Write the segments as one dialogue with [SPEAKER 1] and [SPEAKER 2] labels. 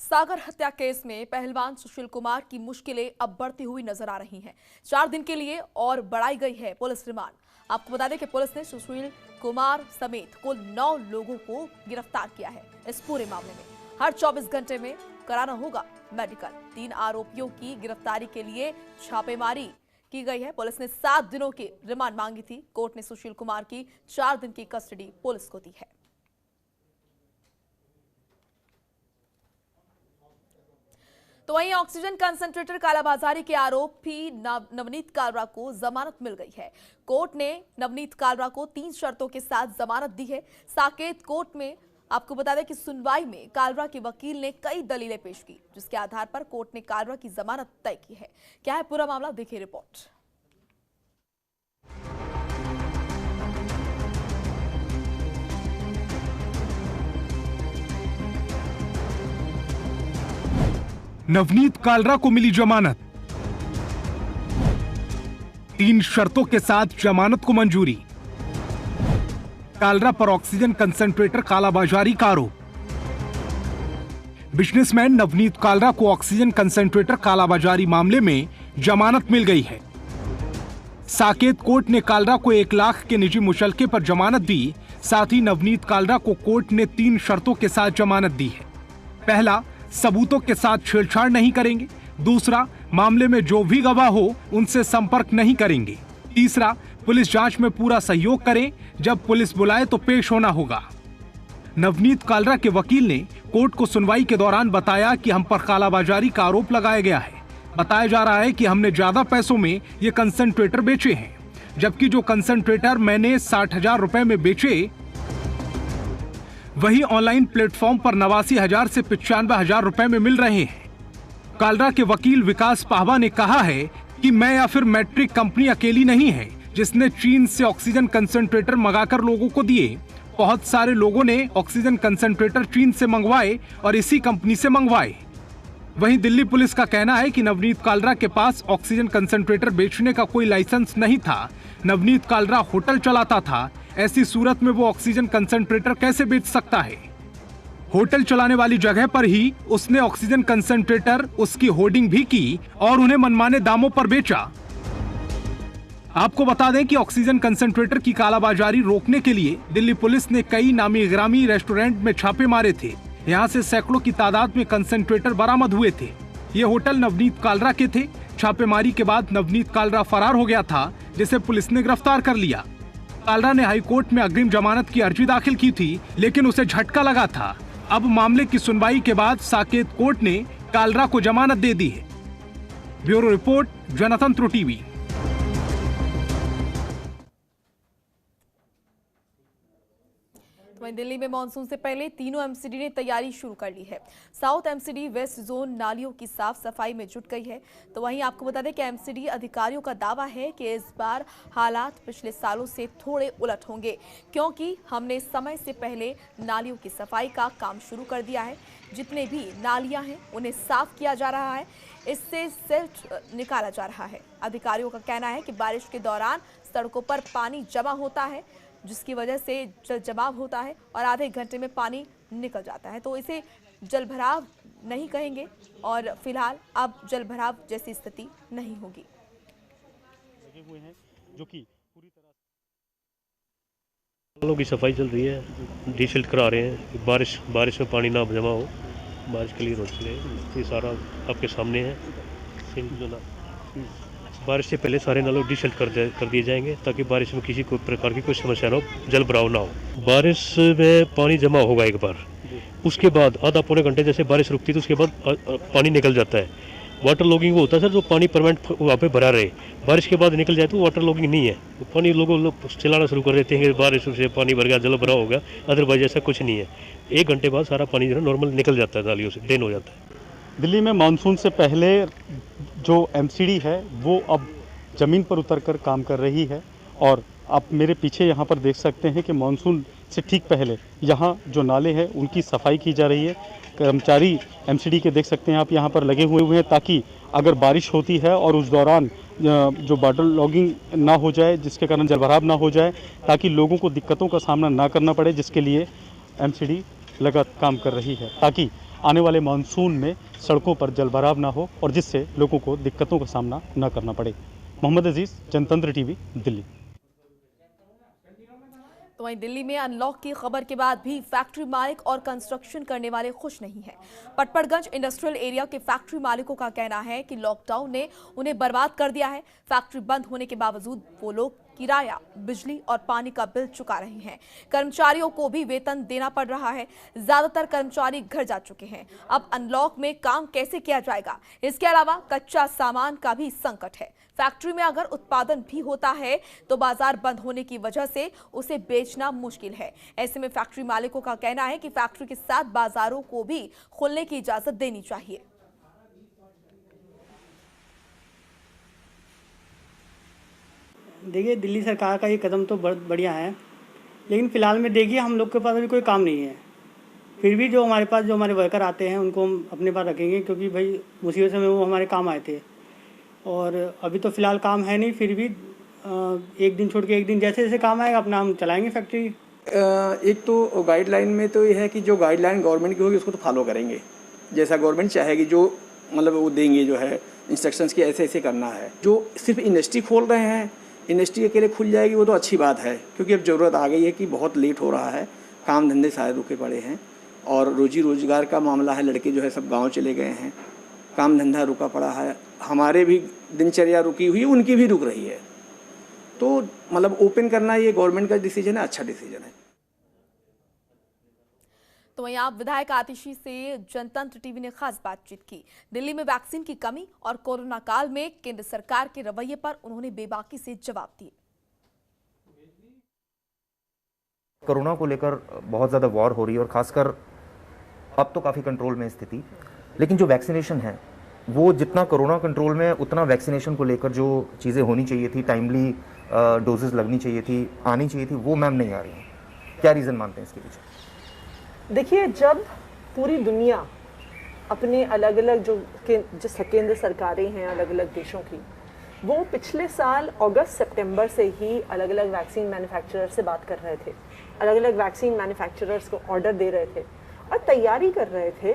[SPEAKER 1] सागर हत्या केस में पहलवान सुशील कुमार की मुश्किलें अब बढ़ती हुई नजर आ रही हैं। 4 दिन के लिए और बढ़ाई गई है पुलिस रिमांड। आपको बता दें कि पुलिस ने सुशील कुमार समेत कुल 9 लोगों को गिरफ्तार किया है। इस पूरे मामले में हर 24 घंटे में कराना होगा मेडिकल। 3 आरोपियों की गिरफ्तारी के लिए छापेमारी की गई है। पुलिस ने 7 दिनों की रिमांड मांगी थी। कोर्ट ने सुशील कुमार की 4 दिन की कस्टडी पुलिस को दी है। तो वहीं ऑक्सीजन कंसंट्रेटर कालाबाजारी के आरोपी नवनीत कालरा को जमानत मिल गई है। कोर्ट ने नवनीत कालरा को 3 शर्तों के साथ जमानत दी है। साकेत कोर्ट में आपको बता दें कि सुनवाई में कालरा के वकील ने कई दलीलें पेश की, जिसके आधार पर कोर्ट ने कालरा की जमानत तय की है। क्या है पूरा मामला, देखिए रिपोर्ट।
[SPEAKER 2] नवनीत कालरा को मिली जमानत। 3 शर्तों के साथ जमानत को मंजूरी। कालरा पर ऑक्सीजन कंसंट्रेटर कालाबाजारी का आरोप। बिजनेसमैन नवनीत कालरा को ऑक्सीजन कंसंट्रेटर कालाबाजारी मामले में जमानत मिल गई है। साकेत कोर्ट ने कालरा को 1 लाख के निजी मुचलके पर जमानत दी। साथ ही नवनीत कालरा को कोर्ट ने 3 शर्तों के साथ जमानत दी है। पहला, सबूतों के साथ छेड़छाड़ नहीं करेंगे। दूसरा, मामले में जो भी गवाह हो उनसे संपर्क नहीं करेंगे। तीसरा, पुलिस जांच में पूरा सहयोग करें। जब पुलिस बुलाए तो पेश होना होगा। नवनीत कालरा के वकील ने कोर्ट को सुनवाई के दौरान बताया कि हम पर कालाबाजारी का आरोप लगाया गया है। बताया जा रहा है कि हमने ज्यादा पैसों में ये कंसंट्रेटर बेचे हैं, जबकि जो कंसंट्रेटर मैंने 60,000 रुपए में बेचे वही ऑनलाइन प्लेटफॉर्म पर 89,000 से 95,000 रुपए में मिल रहे हैं। कालरा के वकील विकास पाहवा ने कहा है कि मैं या फिर मैट्रिक कंपनी अकेली नहीं है जिसने चीन से ऑक्सीजन कंसंट्रेटर मंगाकर लोगों को दिए। बहुत सारे लोगों ने ऑक्सीजन कंसंट्रेटर चीन से मंगवाए और इसी कंपनी से मंगवाए। वहीं दिल्ली पुलिस का कहना है कि नवनीत कालरा के पास ऑक्सीजन कंसंट्रेटर बेचने का कोई लाइसेंस नहीं था। नवनीत कालरा होटल चलाता था। ऐसी सूरत में वो ऑक्सीजन कंसंट्रेटर कैसे बेच सकता है? होटल चलाने वाली जगह पर ही उसने ऑक्सीजन कंसंट्रेटर उसकी होर्डिंग भी की और उन्हें मनमाने दामों पर बेचा। आपको बता दें कि ऑक्सीजन कंसंट्रेटर की कालाबाजारी रोकने के लिए दिल्ली पुलिस ने कई नामी गिरामी रेस्टोरेंट में छापे मारे थे। यहाँ से सैकड़ों की तादाद में कंसंट्रेटर बरामद हुए थे। ये होटल नवनीत कालरा के थे। छापेमारी के बाद नवनीत कालरा फरार हो गया था, जिसे पुलिस ने गिरफ्तार कर लिया। कालरा ने हाईकोर्ट में अग्रिम जमानत की अर्जी दाखिल की थी, लेकिन उसे झटका लगा था। अब मामले की सुनवाई के बाद साकेत कोर्ट ने कालरा को जमानत दे दी है। ब्यूरो रिपोर्ट, जनतंत्र टीवी।
[SPEAKER 1] वहीं दिल्ली में मानसून से पहले तीनों एमसीडी ने तैयारी शुरू कर ली है। साउथ एमसीडी वेस्ट जोन नालियों की साफ सफाई में जुट गई है। तो वहीं आपको बता दें कि एमसीडी अधिकारियों का दावा है कि इस बार हालात पिछले सालों से थोड़े उलट होंगे, क्योंकि हमने समय से पहले नालियों की सफाई का काम शुरू कर दिया है। जितने भी नालियां हैं उन्हें साफ किया जा रहा है। इससे सिल्ट निकाला जा रहा है। अधिकारियों का कहना है कि बारिश के दौरान सड़कों पर पानी जमा होता है, जिसकी वजह से जल जमाव होता है और आधे घंटे में पानी निकल जाता है। तो इसे जलभराव नहीं कहेंगे और फिलहाल अब जलभराव जैसी स्थिति नहीं होगी।
[SPEAKER 3] लगे हुए हैं जो कि पूरी तरह नालों की सफाई चल रही है, डीसिल्ट करा रहे हैं। बारिश में पानी ना जमा हो, बारिश के लिए रोक चले। ये सारा आपके सामने है। जो ना बारिश से पहले सारे नालों डीसिल्ट कर दिए जाएंगे, ताकि बारिश में किसी को प्रकार की कोई समस्या ना हो, जल भराव ना हो। बारिश में पानी जमा होगा एक बार, उसके बाद आधा पौने घंटे जैसे बारिश रुकती है तो उसके बाद पानी निकल जाता है। वाटर लॉगिंग वो होता है सर, जो पानी परमानेंट वहाँ पे भरा रहे। बारिश के बाद निकल जाए तो वाटर लॉगिंग नहीं है। पानी लोग चलाना शुरू कर देते हैं कि बारिश से पानी भर गया, जल भराव हो गया। अदरवाइज ऐसा कुछ नहीं है। 1 घंटे बाद सारा पानी जो है नॉर्मल निकल जाता है, नालियों से ड्रेन हो जाता है।
[SPEAKER 4] दिल्ली में मानसून से पहले जो एमसीडी है वो अब ज़मीन पर उतरकर काम कर रही है। और आप मेरे पीछे यहाँ पर देख सकते हैं कि मानसून से ठीक पहले यहाँ जो नाले हैं उनकी सफाई की जा रही है। कर्मचारी एमसीडी के देख सकते हैं आप यहाँ पर लगे हुए हैं, ताकि अगर बारिश होती है और उस दौरान जो वाटर लॉगिंग ना हो जाए, जिसके कारण जलभराव ना हो जाए, ताकि लोगों को दिक्कतों का सामना ना करना पड़े, जिसके लिए एमसीडी लगातार काम कर रही है, ताकि आने वाले मानसून में सड़कों पर जलभराव ना हो और जिससे लोगों को दिक्कतों का सामना न करना पड़े। मोहम्मद अजीज, जनतंत्र टीवी, दिल्ली।
[SPEAKER 1] तो वहीं दिल्ली में अनलॉक की खबर के बाद भी फैक्ट्री मालिक और कंस्ट्रक्शन करने वाले खुश नहीं हैं। पटपड़गंज इंडस्ट्रियल एरिया के फैक्ट्री मालिकों का कहना है कि लॉकडाउन ने उन्हें बर्बाद कर दिया है। फैक्ट्री बंद होने के बावजूद वो लोग किराया, बिजली और पानी का बिल चुका रहे हैं। कर्मचारियों को भी वेतन देना पड़ रहा है। ज्यादातर कर्मचारी घर जा चुके हैं। अब अनलॉक में काम कैसे किया जाएगा? इसके अलावा कच्चा सामान का भी संकट है। फैक्ट्री में अगर उत्पादन भी होता है तो बाजार बंद होने की वजह से उसे बेचना मुश्किल है। ऐसे में फैक्ट्री मालिकों का कहना है कि फैक्ट्री के साथ बाजारों को भी खुलने की इजाजत देनी चाहिए।
[SPEAKER 5] देखिए, दिल्ली सरकार का ये कदम तो बहुत बढ़िया है, लेकिन फ़िलहाल में देखिए हम लोग के पास अभी कोई काम नहीं है। फिर भी जो हमारे पास जो हमारे वर्कर आते हैं उनको हम अपने पास रखेंगे, क्योंकि भाई मुसीबत समय वो हमारे काम आए थे। और अभी तो फ़िलहाल काम है नहीं, फिर भी एक दिन छोड़ के एक दिन जैसे जैसे काम आएगा अपना हम चलाएँगे फैक्ट्री।
[SPEAKER 6] एक तो गाइडलाइन में तो ये है कि जो गाइडलाइन गवर्नमेंट की होगी उसको तो फॉलो करेंगे, जैसा गवर्नमेंट चाहेगी, जो मतलब वो देंगे, जो है इंस्ट्रक्शंस की ऐसे ऐसे करना है। जो सिर्फ इंडस्ट्री खोल रहे हैं, इंडस्ट्री अकेले खुल जाएगी वो तो अच्छी बात है, क्योंकि अब ज़रूरत आ गई है कि बहुत लेट हो रहा है, काम धंधे सारे रुके पड़े हैं और रोजी रोजगार का मामला है। लड़के जो है सब गाँव चले गए हैं, काम धंधा रुका पड़ा है, हमारे भी दिनचर्या रुकी हुई है, उनकी भी रुक रही है। तो मतलब ओपन करना ये गवर्नमेंट का डिसीजन है, अच्छा डिसीजन है।
[SPEAKER 1] तो वहीं आप विधायक आतिशी से जनतंत्र टीवी ने खास बातचीत की। दिल्ली में वैक्सीन की कमी और कोरोना काल में केंद्र सरकार के रवैये पर उन्होंने बेबाकी से जवाब दिए।
[SPEAKER 7] कोरोना को लेकर बहुत ज़्यादा वॉर हो रही है और खासकर अब तो काफ़ी कंट्रोल में स्थिति, लेकिन जो वैक्सीनेशन है वो जितना कोरोना कंट्रोल में उतना वैक्सीनेशन को लेकर जो चीज़ें होनी चाहिए थी, टाइमली डोजेस लगनी चाहिए थी, आनी चाहिए थी, वो मैम नहीं आ रही हैं। क्या रीज़न मानते हैं इसके पीछे?
[SPEAKER 8] देखिए, जब पूरी दुनिया अपने अलग अलग जो केंद्र सरकारें हैं अलग अलग देशों की, वो पिछले साल अगस्त सितंबर से ही अलग अलग वैक्सीन मैन्युफैक्चरर से बात कर रहे थे, अलग अलग वैक्सीन मैन्युफैक्चरर्स को ऑर्डर दे रहे थे और तैयारी कर रहे थे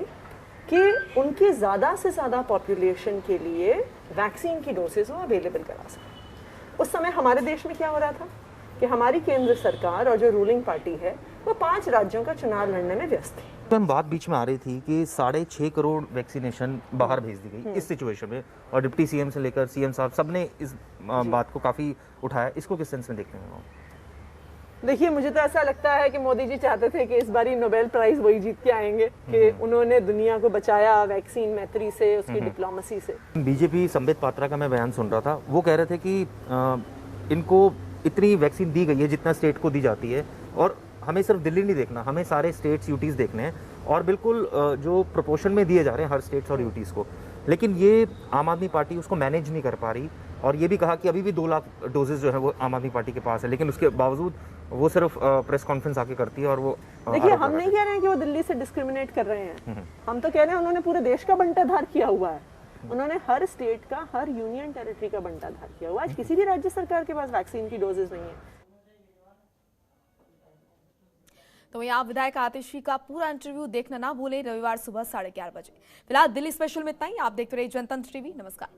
[SPEAKER 8] कि उनके ज़्यादा से ज़्यादा पॉपुलेशन के लिए वैक्सीन की डोसेज वो अवेलेबल करा सकें। उस समय हमारे देश में क्या हो रहा था कि हमारी केंद्र सरकार और जो रूलिंग पार्टी है वो 5 राज्यों का चुनाव लड़ने में व्यस्त थी।
[SPEAKER 7] मैम बात बीच में आ रही थी कि 6.5 करोड़ वैक्सीनेशन बाहर भेज दी गई इस सिचुएशन में, और डिप्टी सीएम से लेकर सीएम साहब सबने इस बात को काफ़ी उठाया। इसको किस सेंस में देखते हैं?
[SPEAKER 8] देखिए, मुझे तो ऐसा लगता है कि मोदी जी चाहते थे कि इस बारी नोबेल प्राइज वही जीत के आएंगे कि उन्होंने दुनिया को बचाया वैक्सीन मैत्री से, उसकी डिप्लोमेसी से।
[SPEAKER 7] बीजेपी संबित पात्रा का मैं बयान सुन रहा था, वो कह रहे थे कि इनको इतनी वैक्सीन दी गई है जितना स्टेट को दी जाती है, और हमें सिर्फ दिल्ली नहीं देखना, हमें सारे स्टेट्स यूटीज़ देखने हैं, और बिल्कुल जो प्रोपोर्शन में दिए जा रहे हैं हर स्टेट्स और यूटीज़ को। लेकिन ये आम आदमी पार्टी उसको मैनेज नहीं कर पा रही, और ये भी कहा कि अभी भी 2 लाख डोजेज जो है वो आम आदमी पार्टी के पास है, लेकिन उसके बावजूद वो सिर्फ प्रेस कॉन्फ्रेंस आके करती है। और वो
[SPEAKER 8] देखिए, हम नहीं कह रहे हैं कि वो दिल्ली से डिस्क्रिमिनेट कर रहे हैं, हम तो कह रहे हैं उन्होंने पूरे देश का बंटाधार किया हुआ है, उन्होंने हर स्टेट का, हर यूनियन टेरिटरी का बंटाधार किया हुआ है। आज किसी भी राज्य सरकार के पास वैक्सीन की डोजेज नहीं है।
[SPEAKER 1] तो यहाँ विधायक आतिशी का पूरा इंटरव्यू देखना ना भूलें, रविवार सुबह 11:30 बजे। फिलहाल दिल्ली स्पेशल में इतना ही। आप देखते रहिए जनतंत्र टीवी। नमस्कार।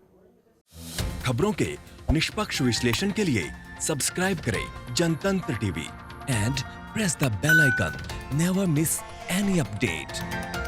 [SPEAKER 9] खबरों के निष्पक्ष विश्लेषण के लिए सब्सक्राइब करें Jantantra TV and press the bell icon. Never miss any update.